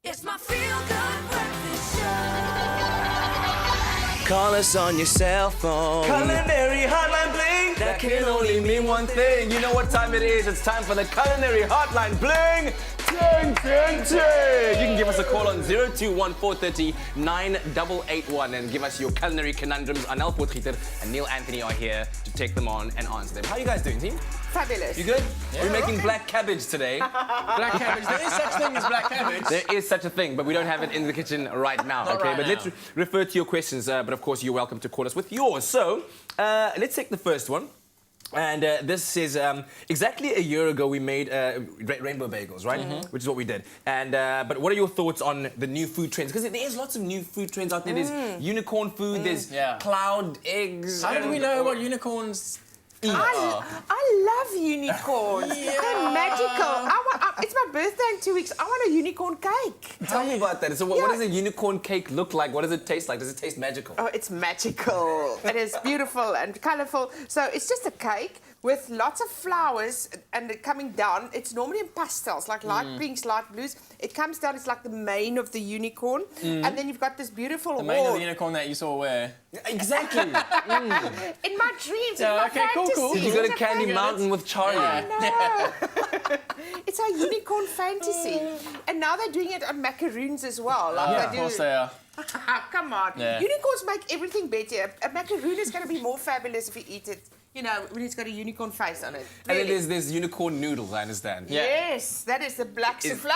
It's my feel-good breakfast show. Call us on your cell phone. Culinary Hotline Bling. That can only mean one thing. You know what time it is? It's time for the Culinary Hotline Bling. Ting, ting, ting. You can give us a call on 021 430 9881 and give us your culinary conundrums. Anel Potgieter and Neil Anthony are here to take them on and answer them. How are you guys doing, team? Fabulous. You good? Yeah. We're making black cabbage today. Black cabbage. There is such thing as black cabbage. There is such a thing, but we don't have it in the kitchen right now. Not okay, right but now. let's refer to your questions. But of course, you're welcome to call us with yours. So let's take the first one. And this is exactly a year ago we made rainbow bagels, right? Mm-hmm. Which is what we did. And but what are your thoughts on the new food trends? Because there's lots of new food trends out there. There's unicorn food. There's cloud eggs. How do we know what unicorns eat? I love unicorns. They're magical. It's my birthday in 2 weeks. I want a unicorn cake. Tell me about that. So what does a unicorn cake look like? What does it taste like? Does it taste magical? Oh, it's magical. It is beautiful and colourful. So it's just a cake with lots of flowers and it coming down. It's normally in pastels, like light pinks, light blues. It comes down, it's like the mane of the unicorn. And then you've got this beautiful The mane of the unicorn that you saw where? Exactly. In my dreams, in Yeah, my okay, cool, fantasy. cool. You go to It's a Candy fantasy. Mountain with Charlie. I know. It's a unicorn fantasy. And now they're doing it on macaroons as well. Like Yeah, they of do. course they are. Come on. Yeah. Unicorns make everything better. A macaroon is going to be more fabulous if you eat it, you know, when it's got a unicorn face on it. And Really. then there's unicorn noodles, I understand. Yeah. Yes, that is the black souffle.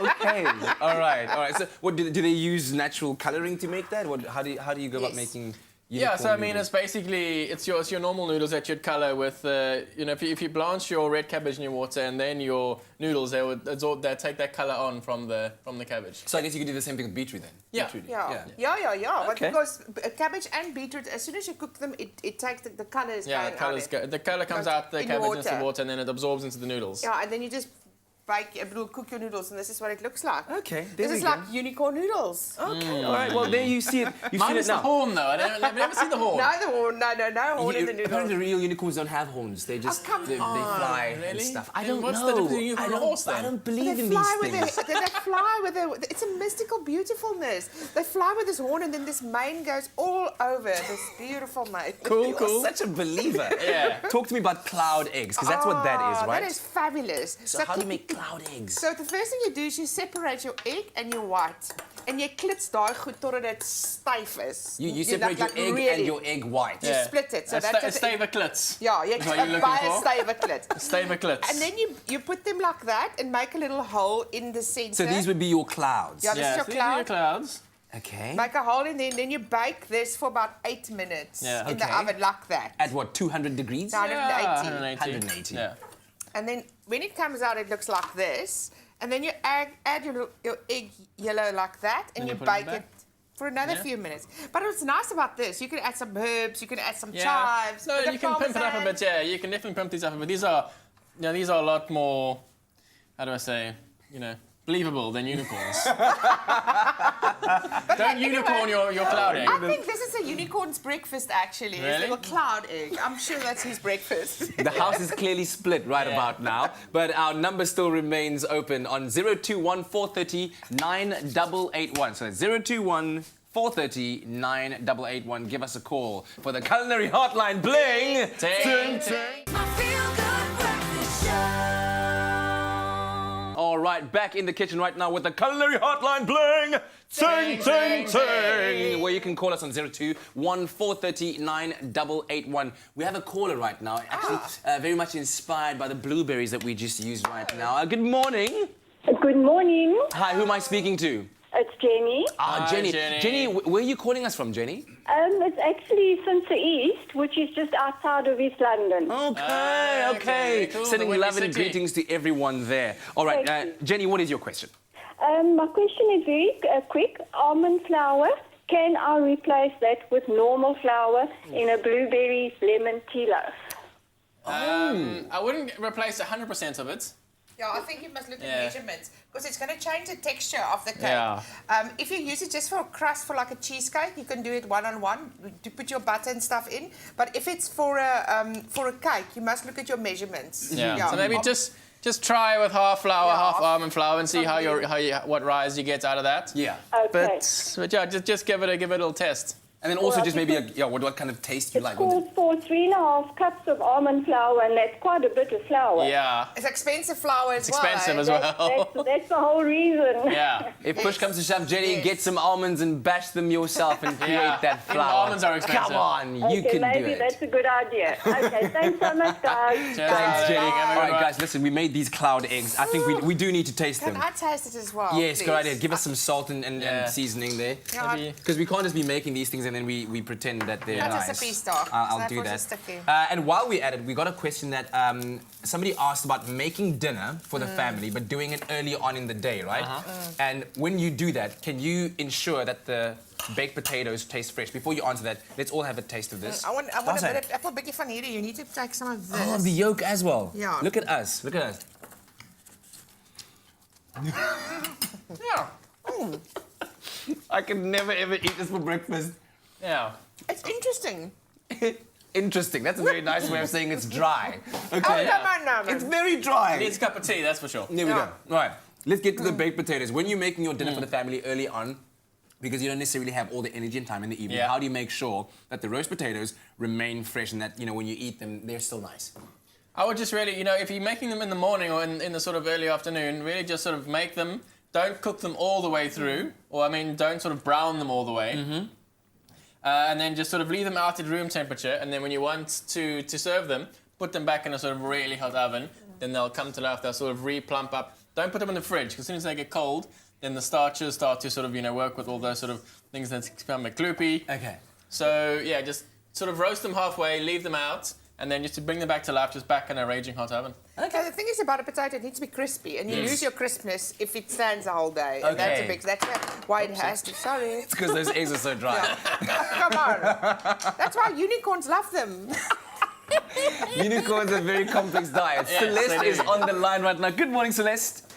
Okay. All right. So, what do they use natural coloring to make that? How do you go about Yes. making? Yeah, so I mean, noodles? it's basically it's your normal noodles that you'd color with. You know, if you blanch your red cabbage in your water and then your noodles, they would absorb that, take that color on from the cabbage. So I guess you could do the same thing with beetroot then. Yeah. Beetroot. Yeah. But Okay. because cabbage and beetroot, as soon as you cook them, it takes the colours Yeah, going the colors out. the color comes Goes out the in cabbage into the water. water and then it absorbs into the noodles. Yeah, and then you just cook your noodles, and this is what it looks like. Okay, there This we is go. like unicorn noodles. Okay. All right. Well, there you see it. You've Mine seen is it the now. horn though. I've never seen the horn. No, the horn. No horn in the Apparently, noodles. real unicorns don't have horns. They just come they fly and really? stuff. I Then don't what's know. the difference between a unicorn and a horse, I then? don't They believe in fly these with things. they fly with it's a mystical beautifulness. They fly with this horn, and then this mane goes all over this beautiful mane. Cool. You're such a believer. Yeah. Talk to me about cloud eggs, because that's what that is, right? That is fabulous. So how do you make cloud eggs? So the first thing you do is you separate your egg and your white. En jy klits daai goed totdat dit styf is. You separate your egg and your egg white. You split it. So that's a stave klits. Ja, jy Is what you're looking baie for? stywe klit. Stave klits. And then you put them like that and make a little hole in the center. So these would be your clouds. Yeah, this is your so these are your cloud. clouds. Okay. Make a hole in there, and then you bake this for about 8 minutes Yeah. in the Okay. oven like that. At what, 200 degrees? 180. 180. Yeah. And then when it comes out, it looks like this. And then you add your egg yellow like that, and you you put it bake back. it for another few minutes. But what's nice about this, you can add some herbs, you can add some Yeah. chives. No, bit of you can pimp it up a parmesan. bit. Yeah, you can definitely pimp these up a bit. These are a lot more. How do I say? Believable than unicorns. Don't unicorn your cloud egg. I think this is a unicorn's breakfast, actually. His Really? little cloud egg. I'm sure that's his breakfast. The house is clearly split right about now, but our number still remains open on 021 430 9881. So 021 430 9881. Give us a call for the Culinary Hotline Bling. Ting, My feel-good breakfast show. All right, back in the kitchen right now with the Culinary Hotline Bling. Ting, ting, ting. Where you can call us on 021 430 9881. We have a caller right now, actually very much inspired by the blueberries that we just used right now. Good morning. Good morning. Hi, who am I speaking to? It's Jenny. Ah, Hi, Jenny. Jenny. Where are you calling us from, Jenny? It's actually since the east, which is just outside of East London. Okay. okay, cool. Sending The Windy love and City. greetings to everyone there. All right, Thank you. Jenny, what is your question? My question is very quick. Almond flour, can I replace that with normal flour in a blueberry lemon tea loaf? I wouldn't replace 100% of it. Yeah, I think you must look Yeah. at measurements because it's going to change the texture of the cake. Yeah. If you use it just for a crust for like a cheesecake, you can do it one-on-one to put your butter and stuff in. But if it's for a cake, you must look at your measurements. Yeah. So maybe just Just try with half flour, Yeah, half half. almond flour, and see what rise you get out of that. Yeah. Okay. But yeah, just give it a little test. And then also Well, just maybe what kind of taste you It like. calls for 3.5 cups of almond flour, and that's quite a bit of flour. Yeah. It's expensive flour as It's well. expensive eh? as well. That's the whole reason. Yeah. If push comes to shove, Jenny, Yes. get some almonds and bash them yourself and create Yeah. that Even flour. almonds are expensive. Come on, you Okay, can do maybe it. that's a good idea. Okay, thanks so much, guys. Cheers, Thanks, darling. Jenny. Have a All good right, one. guys, listen, we made these cloud eggs. I think we do need to taste Can them. I taste it as well? Yes, please? good idea. Give us some salt and Yeah. seasoning there. Yeah, Maybe- Because we can't just be making these things and then we pretend that they're That nice. is a piece, dog. I'll That do was that. just sticky. And while we're at it, we got a question that somebody asked about making dinner for the family, but doing it early on in the day, right? And when you do that, can you ensure that the baked potatoes taste fresh? Before you answer that, let's all have a taste of this. I want What's a bit that? of apple biggie van hierdie. You need to take some of this. Oh, the yolk as well. Yeah. Look at us. Look at us. Yeah. I could never ever eat this for breakfast. Yeah. It's interesting. Interesting. That's a very nice way of saying it's dry. Okay. Oh, come on now, man. It's very dry. Needs a cup of tea, that's for sure. There we Yeah. go. All right. Let's get to the baked potatoes. When you're making your dinner for the family early on, because you don't necessarily have all the energy and time in the evening, Yeah. how do you make sure that the roast potatoes remain fresh and that, you know, when you eat them, they're still nice? I would just really, if you're making them in the morning or in the sort of early afternoon, really just sort of make them. Don't cook them all the way through, or don't sort of brown them all the way. And then just sort of leave them out at room temperature. And then when you want to serve them, put them back in a sort of really hot oven. Then they'll come to life. They'll sort of re-plump up. Don't put them in the fridge, because as soon as they get cold, then the starches start to sort of work with all those sort of things that become a gloopy. Okay. So yeah, just sort of roast them halfway, leave them out, and then just to bring them back to life, just back in a raging hot oven. Okay, the thing is about a potato, it needs to be crispy, and you lose your crispness if it stands the whole day. And Okay. that's why it has to. Sorry. It's because those eggs are so dry. Come on. That's why unicorns love them. Unicorns are a very complex diet. Yes, Celeste they is do. on the line right now. Good morning, Celeste.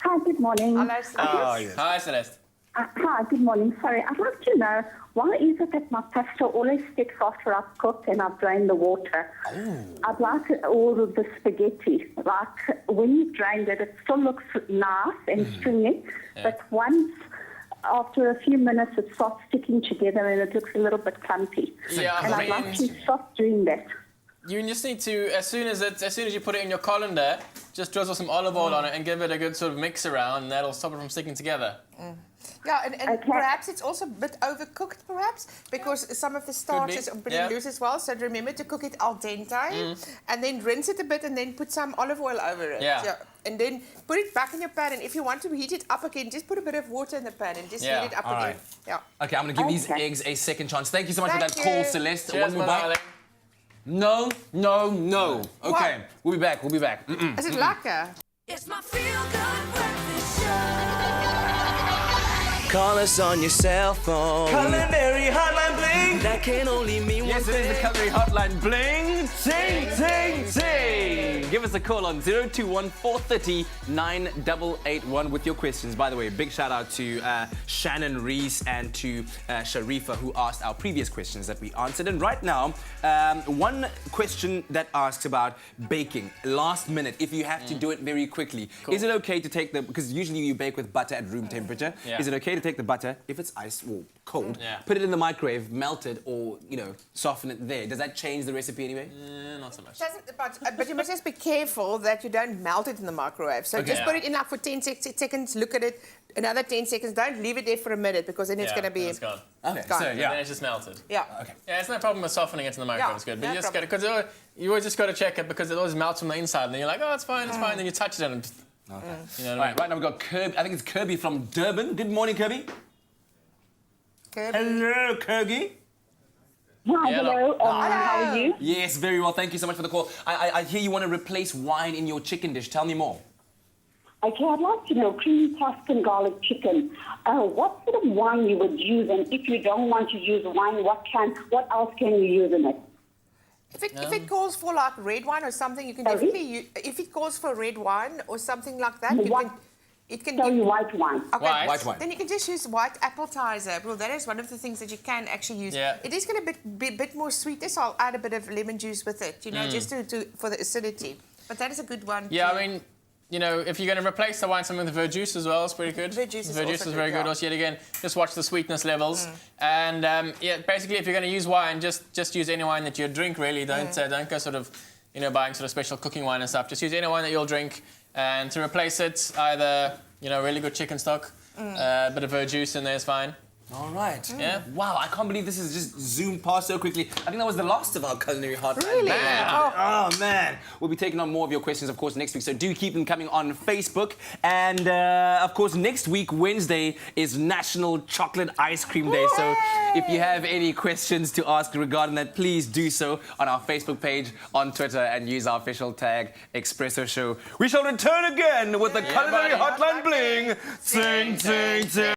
Hi, good morning. Hello, Celeste. Hi, Celeste. Hi, good morning. Sorry, I'd like to know, why is it that my pasta always sticks after I've cooked and I've drained the water? I'd like all of the spaghetti. Like, when you've drained it, it still looks nice and stringy, but once, after a few minutes, it starts sticking together and it looks a little bit clumpy. Yeah, And I I'd like mean, to stop doing that. you just need to, as soon as you put it in your colander, just drizzle some olive oil on it and give it a good sort of mix around, and that'll stop it from sticking together. Yeah, and Okay. perhaps it's also a bit overcooked, perhaps, because some of the starches are pretty yeah. loose as well. So remember to cook it al dente, and then rinse it a bit, and then put some olive oil over it. Yeah. And then put it back in your pan, and if you want to heat it up again, just put a bit of water in the pan and just Yeah, heat it up all again. right. Yeah. Okay, I'm going to give these Okay. eggs a second chance. Thank you so much for Thank that call, you. Celeste. Cheers, One more my bite. darling. No, no, no. Okay, What? we'll be back. We'll be back. Is it lekker? It's my feel-good breakfast show. Call us on your cell phone. Culinary Hotline Bling. That can only mean Yes, one it is thing. the Culinary Hotline Bling. Ting, ting, ting. Give us a call on 021 430 9881 with your questions. By the way, big shout out to Shannon Reese and to Sharifa, who asked our previous questions that we answered. And right now, one question that asks about baking, last minute, if you have to do it very quickly. Is it okay to take because usually you bake with butter at room temperature. Yeah. Is it okay to take the butter, if it's ice or cold, Yeah. put it in the microwave, melt it, or, soften it there? Does that change the recipe anyway? Not so much. But you must just be careful that you don't melt it in the microwave. So Okay. just put it in like for 10 seconds, look at it, another 10 seconds. Don't leave it there for a minute, because then it's going to be... It's gone. Okay, Gone. so Then yeah. it's just melted. Yeah. Okay. Yeah, it's no problem with softening it in the microwave. Yeah, It's good, but no you just got to, because you always just got to check it, because it always melts from the inside, and then you're like, oh, it's fine, it's fine. Then you touch it and just, Okay. you know All what I mean? right, right now we've got Kirby. I think it's Kirby from Durban. Good morning, Kirby. Okay. Hello, Kirby. Hi, Yeah, hello. How are you? Yes, very well. Thank you so much for the call. I hear you want to replace wine in your chicken dish. Tell me more. Okay, I'd like to know, creamy Tuscan garlic chicken. What sort of wine you would use, and if you don't want to use wine, what else can you use in it? If it calls for like red wine or something, you can Sorry? definitely use... If it calls for red wine or something like that, it can... Tell you white wine. Okay. White wine. Then you can just use white appetizer. Well, that is one of the things that you can actually use. Yeah. It is going to be a bit more sweetness. I'll add a bit of lemon juice with it, just for the acidity. But that is a good one. Yeah, too. I mean, you know, if you're going to replace the wine, something with verjuice as well is pretty good. Verjuice is Verjuice also is very good, good. yeah. Also, yet again, just watch the sweetness levels. And yeah, basically, if you're going to use wine, just use any wine that you drink. Really, don't go sort of, you know, buying sort of special cooking wine and stuff. Just use any wine that you'll drink, and to replace it, either really good chicken stock, a bit of verjuice in there is fine. All right. Yeah. Wow, I can't believe this has just zoomed past so quickly. I think that was the last of our culinary hotline. Really? Man. Oh. Oh, man. We'll be taking on more of your questions, of course, next week. So do keep them coming on Facebook. And, of course, next week, Wednesday, is National Chocolate Ice Cream Day. So if you have any questions to ask regarding that, please do so on our Facebook page, on Twitter, and use our official tag, Expresso Show. We shall return again with the Culinary buddy. Hotline Bling. Sing, sing, sing.